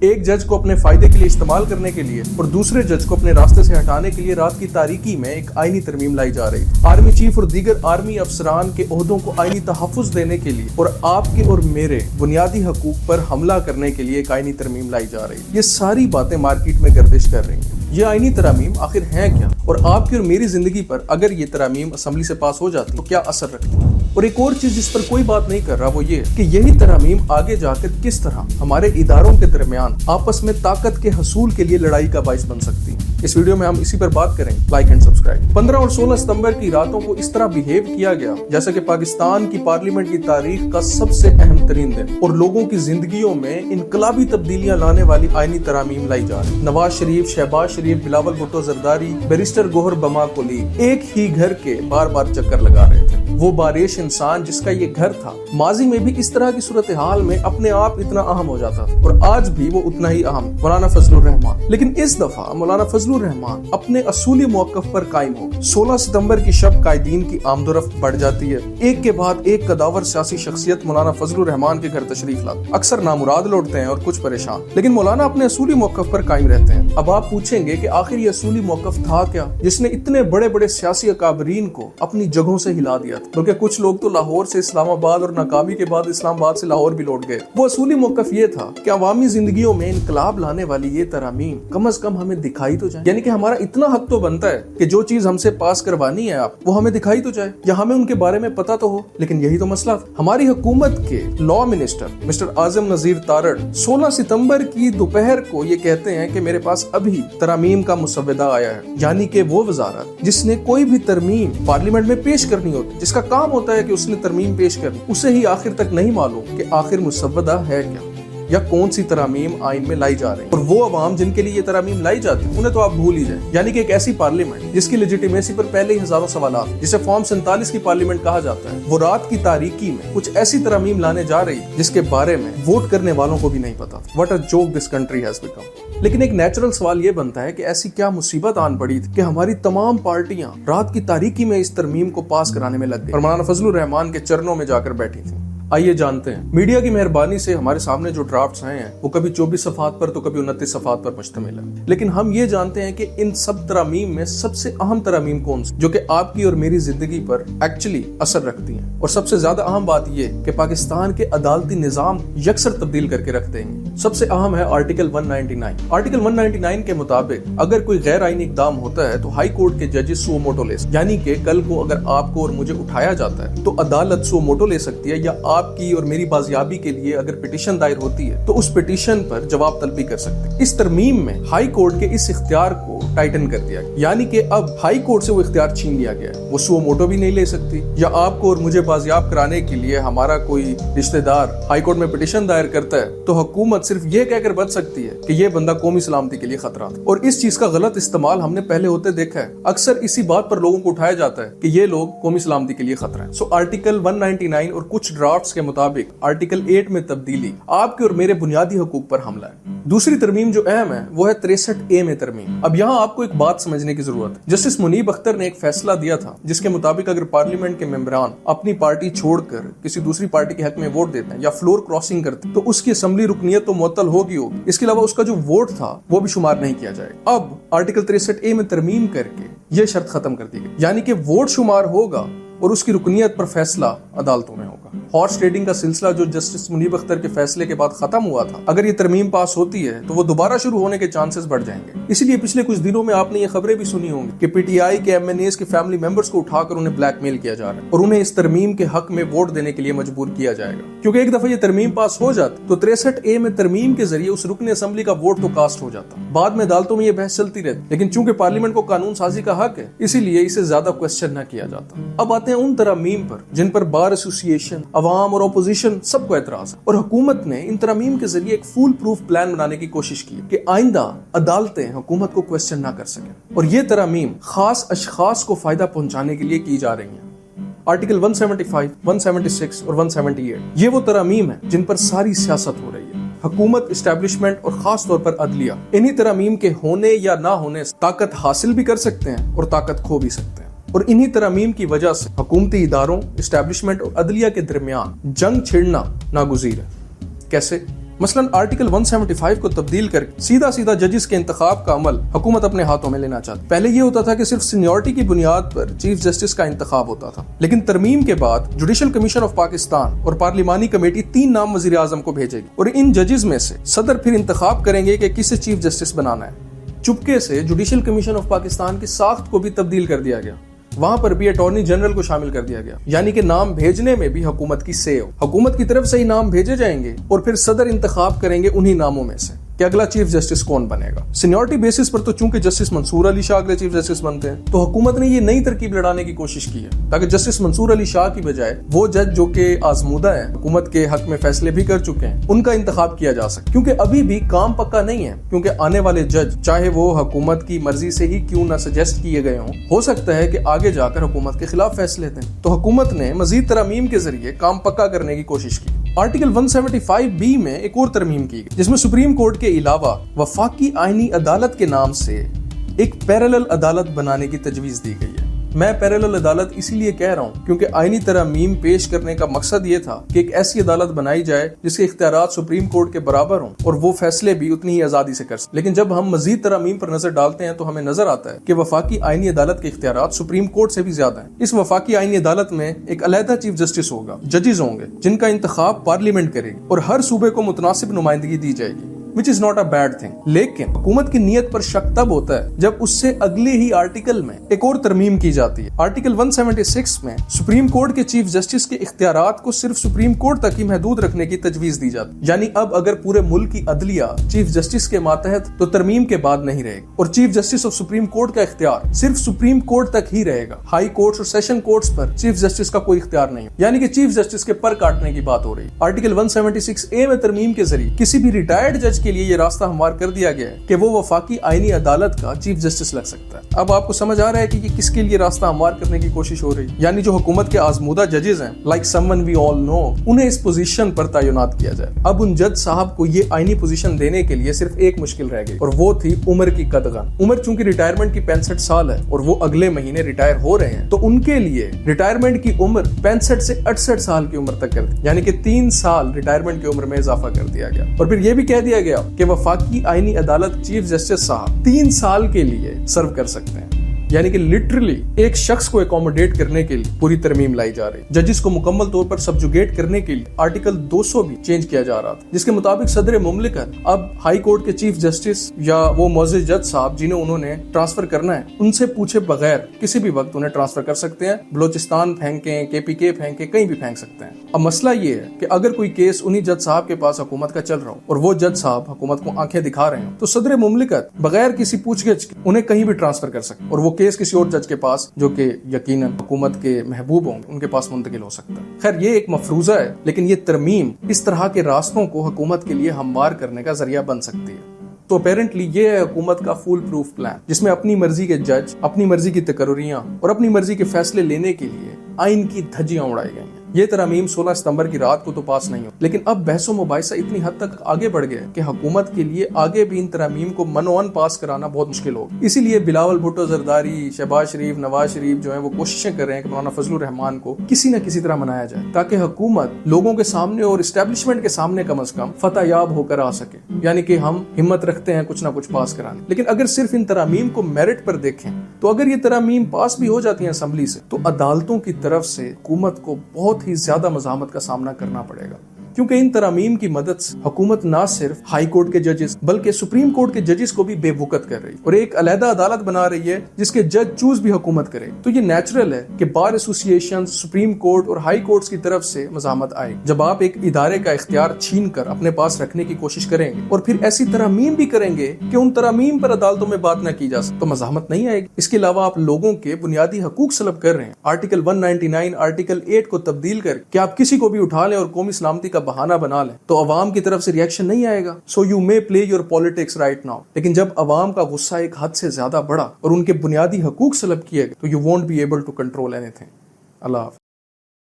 एक जज को अपने फायदे के लिए इस्तेमाल करने के लिए और दूसरे जज को अपने रास्ते से हटाने के लिए रात की तारीकी में एक आईनी तरमीम लाई जा रही है। आर्मी चीफ और दीगर आर्मी अफसरान के ओहदों को आईनी तहफ़्फ़ुज़ देने के लिए और आपके और मेरे बुनियादी हकूक पर हमला करने के लिए एक आईनी तरमीम लाई जा रही है। ये सारी बातें मार्केट में गर्दिश कर रही हैं। ये आईनी तरामीम आखिर हैं क्या, और आपकी और मेरी जिंदगी पर अगर ये तरामीम असम्बली से पास हो जाती तो क्या असर रखती है? और एक और चीज जिस पर कोई बात नहीं कर रहा वो ये कि यही तरामीम आगे जाकर किस तरह हमारे इदारों के दरमियान आपस में ताकत के हसूल के लिए लड़ाई का बाइस बन सकती है। इस वीडियो में हम इसी पर बात करेंगे। Like and subscribe. 15 और 16 सितंबर की रातों को इस तरह बिहेव किया गया जैसे कि पाकिस्तान की पार्लियामेंट की तारीख का सबसे अहम तरीन दिन, और लोगों की जिंदगियों में इनकलाबी तब्दीलियां लाने वाली आईनी तरामीम लाई जा रही। नवाज शरीफ, शहबाज शरीफ, बिलावल भुट्टो जरदारी, बैरिस्टर गोहर बमा कोली एक ही घर के बार बार चक्कर लगा रहे थे। वो बारिश इंसान जिसका ये घर था माजी में भी इस तरह की सूरत हाल में अपने आप इतना अहम हो जाता था, और आज भी वो उतना ही अहम, मौलाना फजलुर रहमान। लेकिन इस दफा मौलाना फजलुर रहमान अपने असूली मौक़िफ़ पर कायम हो। 16 सितंबर की शब कायदीन की आमदोरफ्त बढ़ जाती है। एक के बाद एक कदावर सियासी शख्सियत मौलाना फजलुर रहमान के घर तशरीफ लाते, अक्सर नामुराद लौटते हैं और कुछ परेशान, लेकिन मौलाना अपने असूली मौक़िफ़ पर कायम रहते हैं। अब आप पूछेंगे कि आखिर ये असूली मौक़िफ़ था क्या जिसने इतने बड़े बड़े सियासी अकाबरीन को अपनी जगहों से हिला दिया था? बल्कि कुछ लोग तो लाहौर से इस्लामाबाद और नाकामी के बाद इस्लामाबाद से लाहौर भी लौट गए। वो असूली मौक़िफ़ ये था कि अवामी जिंदगियों में इनकलाब लाने वाली ये तरामीम कम से कम हमें दिखाई तो जाए, यानी कि हमारा इतना हक तो बनता है कि जो चीज हमसे पास करवानी है आप वो हमें दिखाई तो जाए, या हमें उनके बारे में पता तो हो। लेकिन यही तो मसला था। हमारी हुकूमत के लॉ मिनिस्टर मिस्टर आजम नजीर तारड़ 16 सितंबर की दोपहर को ये कहते हैं कि मेरे पास अभी तरामीम का मुसव्वदा आया है, यानी कि वो वजारत जिसने कोई भी तरमीम पार्लियामेंट में पेश करनी होती, जिसका काम होता है कि उसने तरमीम पेश करनी, उसे ही आखिर तक नहीं मालूम कि आखिर मुसव्वदा है क्या या कौन सी तरामीम आइन में लाई जा रही है। और वो अवाम जिनके लिए ये तरामीम लाई जाती है उन्हें तो आप भूल ही जाए। यानी कि एक ऐसी पार्लियामेंट जिसकी लेजिटिमेसी पर पहले ही हजारों सवालात, जिसे फॉर्म 47 की पार्लियामेंट कहा जाता है, वो रात की तारीकी में कुछ ऐसी तरामीम लाने जा रही जिसके बारे में वोट करने वालों को भी नहीं पता। What a joke this country has become. लेकिन एक नेचुरल सवाल ये बनता है कि ऐसी क्या मुसीबत आन पड़ी थी कि हमारी तमाम पार्टियां रात की तारीकी में इस तरमीम को पास कराने में लग गई और मौलाना फजलुर रहमान के चरणों में जाकर बैठी थी। आइए जानते हैं। मीडिया की मेहरबानी से हमारे सामने जो ड्राफ्ट्स आए हैं वो कभी 24 सफ़ात पर तो कभी 29 सफ़ात पर मुश्तमिल है, लेकिन हम ये जानते हैं कि इन सब तरामीम में सबसे अहम तरामीम कौन सी जो कि आपकी और मेरी जिंदगी पर एक्चुअली असर रखती हैं। और सबसे ज्यादा अहम बात ये कि पाकिस्तान के अदालती निज़ाम यकसर तब्दील करके रख देंगे। सबसे अहम है आर्टिकल 199। आर्टिकल 199 के मुताबिक अगर कोई गैर आईनी इकदाम होता है तो हाई कोर्ट के जजेस सुओ मोटो ले सकते, यानी कि कल को अगर आपको और मुझे उठाया जाता है तो अदालत सुओ मोटो ले सकती है, या आपकी और मेरी बाजियाबी के लिए अगर पिटीशन दायर होती है तो उस पिटीशन पर जवाब तलबी कर सकते हैं। इस तरमीम में हाई कोर्ट के इस इख्तियार को टाइटन कर दिया गया, यानी कि अब हाई कोर्ट से वो इख्तियार छीन लिया गया है। वो सुओ मोटो भी नहीं ले सकती, या आपको और मुझे बाजियाब कराने के लिए हमारा कोई रिश्तेदार हाई कोर्ट में पिटीशन दायर करता है तो हुकूमत सिर्फ ये कहकर बच सकती है कि ये बंदा कौमी सलामती के लिए खतरा था। और इस चीज का गलत इस्तेमाल हमने पहले होते देखा है। अक्सर इसी बात पर लोगों को उठाया जाता है कि ये लोग कौमी सलामती के लिए खतरा है। सो आर्टिकल 199 और कुछ ड्राफ्ट्स के मुताबिक आर्टिकल 8 में तब्दीली आपके और मेरे बुनियादी हकूक पर हमला है। दूसरी तरमीम जो अहम है वो है 63A में तरमीम। अब यहाँ आपको एक बात समझने की जरूरत है। जस्टिस मुनीब अख्तर ने एक फैसला दिया था जिसके मुताबिक अगर पार्लियामेंट के मेंबरान अपनी पार्टी छोड़कर किसी दूसरी पार्टी के हक में वोट देते हैं या फ्लोर क्रॉसिंग करते हैं तो उसकी असेंबली रुकनियत तो मुअत्तल होगी। इसके अलावा उसका जो वोट था वो भी शुमार नहीं किया जाएगा। अब आर्टिकल 63A में तरमीम करके ये शर्त खत्म कर दी गई, यानी कि वोट शुमार होगा और उसकी रुकनियत पर फैसला अदालतों में होगा। हॉर्स ट्रेडिंग का सिलसिला जो जस्टिस मुनीब अख्तर के फैसले के बाद खत्म हुआ था, अगर ये तरमीम पास होती है तो वो दोबारा शुरू होने के चांसेस बढ़ जाएंगे। इसीलिए पिछले कुछ दिनों में आपने ये खबरें भी सुनी होंगी कि पीटीआई के MNAs के फैमिली मेंबर्स को उठाकर उन्हें ब्लैकमेल किया जा रहा है और उन्हें इस तरमीम के हक में वोट देने के लिए मजबूर किया जाएगा। क्योंकि एक दफा ये तरमीम पास हो जाती तो 63A में तरमीम के जरिए उस रुकने असेंबली का वोट तो कास्ट हो जाता। बाद में अदालतों में ये बहस चलती रहती, लेकिन चूंकि पार्लियामेंट को कानून साजी का हक है इसीलिए इसे ज्यादा क्वेश्चन न किया जाता। अब आते हैं उन तरमीम पर जिन पर बार एसोसिएशन, अवाम और अपोजिशन सबको एतराज है, और हुकूमत ने इन तरमीम के जरिए एक फुल प्रूफ प्लान बनाने की कोशिश की कि आइंदा अदालतें हुकूमत को क्वेश्चन ना कर सकें। और ये तरमीम खास अशखास को फायदा पहुंचाने के लिए की जा रही हैं। आर्टिकल 175, 176 और 178 ये वो तरमीम है जिन पर सारी सियासत हो रही है। हुकूमत, इस्टेब्लिशमेंट और खास तौर पर अदलिया इन्हीं तरमीम के होने या ना होने से ताकत हासिल भी कर सकते हैं और ताकत खो भी सकते हैं। और इन्हीं तरमीम की वजह से हुकूमती इदारों, इस्टेब्लिशमेंट और अदलिया के दरमियान जंग छिड़ना नागुज़ीर है। कैसे? मसलन आर्टिकल 175 को तब्दील करके सीधा सीधा जजेस के इंतखाब का अमल हुकूमत अपने हाथों में लेना चाहती। पहले ये होता था कि सिर्फ सीनियरिटी की बुनियाद पर चीफ जस्टिस का इंतखाब होता था, लेकिन तरमीम के बाद जुडिशल कमीशन ऑफ पाकिस्तान और पार्लिमानी कमेटी 3 नाम वज़ीर आज़म को भेजेगी और इन जजेस में से सदर फिर इंतखाब करेंगे कि किसे चीफ जस्टिस बनाना है। चुपके से जुडिशल कमीशन ऑफ पाकिस्तान की साख्त को भी तब्दील कर दिया गया, वहां पर भी अटॉर्नी जनरल को शामिल कर दिया गया, यानी कि नाम भेजने में भी हुकूमत की से हो। हुकूमत की तरफ से ही नाम भेजे जाएंगे और फिर सदर इंतखाब करेंगे उन्हीं नामों में से कि अगला चीफ जस्टिस कौन बनेगा। सीनियरिटी बेसिस पर तो चूंकि जस्टिस मंसूर अली शाह अगले चीफ जस्टिस बनते हैं, तो हुकूमत ने ये नई तरकीब लड़ाने की कोशिश की है ताकि जस्टिस मंसूर अली शाह की बजाय वो जज जो कि आजमूदा है, हुकूमत के हक में फैसले भी कर चुके हैं, उनका इंतखाब किया जा सके। क्योंकि अभी भी काम पक्का नहीं है, क्योंकि आने वाले जज चाहे वो हुकूमत की मर्जी से ही क्यों न सजेस्ट किए गए हों, हो सकता है कि आगे जाकर हुकूमत के खिलाफ फैसले दें। तो हुकूमत ने मजीद तरमीम के जरिए काम पक्का करने की कोशिश की। आर्टिकल 175B में एक और तरमीम की गई, जिसमें सुप्रीम कोर्ट के अलावा वफाकी आईनी अदालत के नाम से एक पैरेलल अदालत बनाने की तजवीज दी गई है। मैं पैरेलल अदालत इसीलिए कह रहा हूँ क्योंकि आईनी तरमीम पेश करने का मकसद ये था कि एक ऐसी अदालत बनाई जाए जिसके इख्तियारात सुप्रीम कोर्ट के बराबर हों और वो फैसले भी उतनी ही आजादी से कर सके। लेकिन जब हम मजीद तरमीम पर नजर डालते हैं तो हमें नजर आता है कि वफाकी आईनी अदालत के इख्तियारात सुप्रीम कोर्ट से भी ज्यादा है। इस वफाकी आईनी अदालत में एक अलहदा चीफ जस्टिस होगा, जजेस होंगे जिनका इंतखाब पार्लियामेंट करेगी और हर सूबे को मुतनासिब नुमाइंदगी दी जाएगी, which is not a bad thing। लेकिन हुकूमत की नीयत पर शक तब होता है जब उससे अगले ही आर्टिकल में एक और तरमीम की जाती है। आर्टिकल 176 में सुप्रीम कोर्ट के चीफ जस्टिस के इख्तियारात को सिर्फ सुप्रीम कोर्ट तक ही महदूद रखने की तजवीज दी जाती, यानी अब अगर पूरे मुल्क की अदलिया चीफ जस्टिस के मातहत तो तरमीम के बाद नहीं रहेगी और chief justice of supreme court का इख्तियार सिर्फ सुप्रीम कोर्ट तक ही रहेगा। हाई कोर्ट्स और सेशन कोर्ट्स पर चीफ जस्टिस का कोई इख्तियार नहीं, यानी कि चीफ जस्टिस के पर काटने की बात हो रही है। आर्टिकल 176A में तरमीम के जरिए किसी भी रिटायर्ड जज के लिए ये रास्ता हमवार कर दिया गया है कि वो वफाकी आईनी अदालत का चीफ जस्टिस लग सकता है। अब आपको समझ आ रहा है कि ये किसके लिए रास्ता हमवार करने की कोशिश हो रही है, यानी जो हुकूमत के आजमूदा जजेस हैं, like someone we all know, उन्हें इस पोजीशन पर तैनात किया जाए। अब उन जज साहब को ये आईनी पोजीशन देने के लिए सिर्फ एक मुश्किल रह गई और वो थी उम्र की कदगन। उम्र चूंकि रिटायरमेंट की 65 साल है और वो अगले महीने रिटायर हो रहे हैं, तो उनके लिए रिटायरमेंट की उम्र 65 से 68 साल की उम्र तक कर दी, यानी कि 3 साल रिटायरमेंट की उम्र में इजाफा कर दिया गया। और फिर यह भी कह दिया गया कि वफाकी आईनी अदालत चीफ जस्टिस साहब 3 साल के लिए सर्व कर सकते हैं, यानी कि लिटरली एक शख्स को एकोमोडेट करने के लिए पूरी तरमीम लाई जा रही। जजेस को मुकम्मल तौर पर सब्जुगेट करने के लिए आर्टिकल 200 भी चेंज किया जा रहा था, जिसके मुताबिक सदर मुमलिकत अब हाई कोर्ट के चीफ जस्टिस या वो मौजूद जज साहब जिन्हें उन्होंने ट्रांसफर करना है, उनसे पूछे बगैर किसी भी वक्त उन्हें ट्रांसफर कर सकते हैं। बलोचिस्तान फेंकें, KPK फेंकें, कहीं भी फेंक सकते हैं। अब मसला ये है कि अगर कोई केस उन्हीं जज साहब के पास हुकूमत का चल रहा हो और वो जज साहब हुकूमत को आंखें दिखा रहे हो, तो सदर मुमलिकत बगैर किसी पूछगिछ के उन्हें कहीं भी ट्रांसफर कर सकते और वो केस किसी और जज के पास जो कि यकीनन हुकूमत के महबूब होंगे उनके पास मुंतकिल हो सकता है। खैर ये एक मफरूजा है, लेकिन ये तरमीम इस तरह के रास्तों को हुकूमत के लिए हमवार करने का जरिया बन सकती है। तो अपेरेंटली ये है हुकूमत का फुल प्रूफ प्लान, जिसमें अपनी मर्जी के जज, अपनी मर्जी की तकर्रियां और अपनी मर्जी के फैसले लेने के लिए आइन की धज्जियां उड़ाई गई हैं। ये तरमीम 16 सितंबर की रात को तो पास नहीं हो, लेकिन अब बहसो मुबाहिसा इतनी हद तक आगे बढ़ गया कि हुकूमत के लिए आगे भी इन तरमीम को मनोअन पास कराना बहुत मुश्किल होगा। इसीलिए बिलावल भुट्टो जरदारी, शहबाज शरीफ, नवाज शरीफ जो है वो कोशिशें कर रहे हैं कि मौलाना फजलुर रहमान को किसी न किसी तरह मनाया जाए, ताकि हुकूमत लोगों के सामने और इस्टेब्लिशमेंट के सामने कम अज कम फतह याब होकर आ सके, यानी कि हम हिम्मत रखते हैं कुछ ना कुछ पास कराने। लेकिन अगर सिर्फ इन तरमीम को मेरिट पर देखें तो अगर ये तरमीम पास भी हो जाती है असम्बली से, तो अदालतों की तरफ से हुकूमत को बहुत ही ज्यादा मज़ाहमत का सामना करना पड़ेगा, क्योंकि इन तरमीम की मदद से हुकूमत न सिर्फ हाई कोर्ट के जजेस बल्कि सुप्रीम कोर्ट के जजेस को भी बेवकूफ कर रही है और एक अलहदा अदालत बना रही है जिसके जज चूज भी हुकूमत करे। तो ये नेचुरल है कि बार एसोसिएशन, सुप्रीम कोर्ट और हाई कोर्ट्स की तरफ से मज़ाहमत आए। जब आप एक इदारे का इख्तियार छीन कर अपने पास रखने की कोशिश करेंगे और फिर ऐसी तरमीम भी करेंगे कि उन तरमीम पर अदालतों में बात न की जा सके, तो मज़ाहमत नहीं आएगी। इसके अलावा आप लोगों के बुनियादी हकूक सलब कर रहे हैं। आर्टिकल 199 आर्टिकल 8 को तब्दील कर कि आप किसी को भी उठा लें और कौमी सलामती का बहाना बना लें, तो अवाम की तरफ से रिएक्शन नहीं आएगा। So you may play your politics right now, लेकिन जब अवाम का गुस्सा एक हद से ज्यादा बढ़ा और उनके बुनियादी हकूक सलब किए गए, तो you won't be able to control anything. Allah.